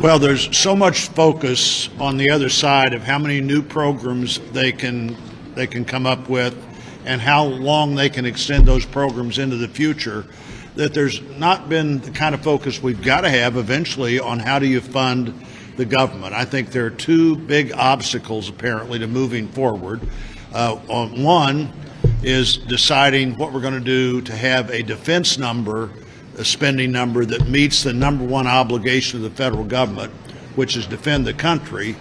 Well, there's so much focus on the other side of how many new programs they can come up with and how long they can extend those programs into the future, that there's not been the kind of focus we've got to have eventually on how do you fund the government. I think there are two big obstacles apparently to moving forward. One is deciding what we're going to do to have a defense number, a spending number that meets the number one obligation of the federal government, which is defend the country.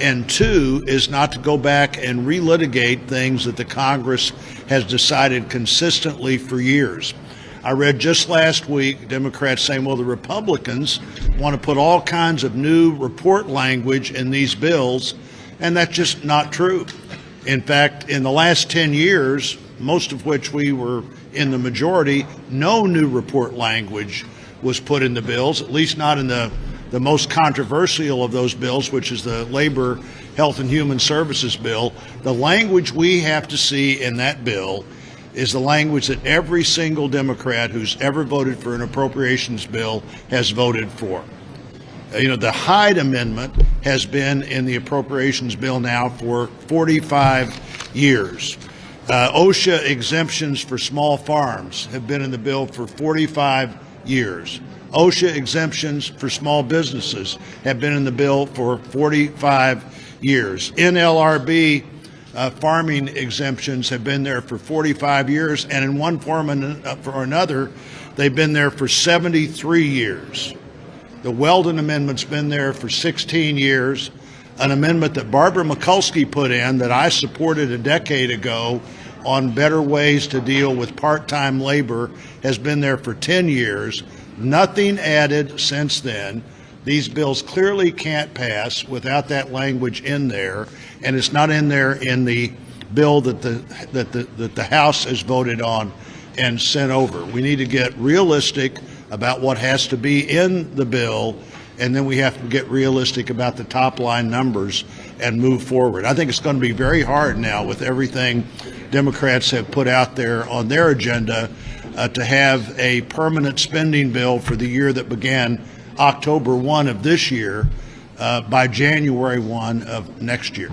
And two is not to go back and relitigate things that the Congress has decided consistently for years. I read just last week Democrats saying, well, the Republicans want to put all kinds of new report language in these bills, and that's just not true. In fact, in the last 10 years, most of which we were in the majority, no new report language was put in the bills, at least not in the most controversial of those bills, which is the Labor, Health and Human Services bill. The language we have to see in that bill is the language that every single Democrat who's ever voted for an appropriations bill has voted for. The Hyde Amendment has been in the appropriations bill now for 45 years. OSHA exemptions for small farms have been in the bill for 45 years. OSHA exemptions for small businesses have been in the bill for 45 years. NLRB farming exemptions have been there for 45 years, and in one form or another, they've been there for 73 years. The Weldon Amendment's been there for 16 years. An amendment that Barbara Mikulski put in that I supported a decade ago on better ways to deal with part-time labor has been there for 10 years. Nothing added since then. These bills clearly can't pass without that language in there, and it's not in there in the bill that the House has voted on and sent over. We need to get realistic about what has to be in the bill, and then we have to get realistic about the top line numbers and move forward. I think it's going to be very hard now with everything Democrats have put out there on their agenda to have a permanent spending bill for the year that began October 1 of this year by January 1 of next year.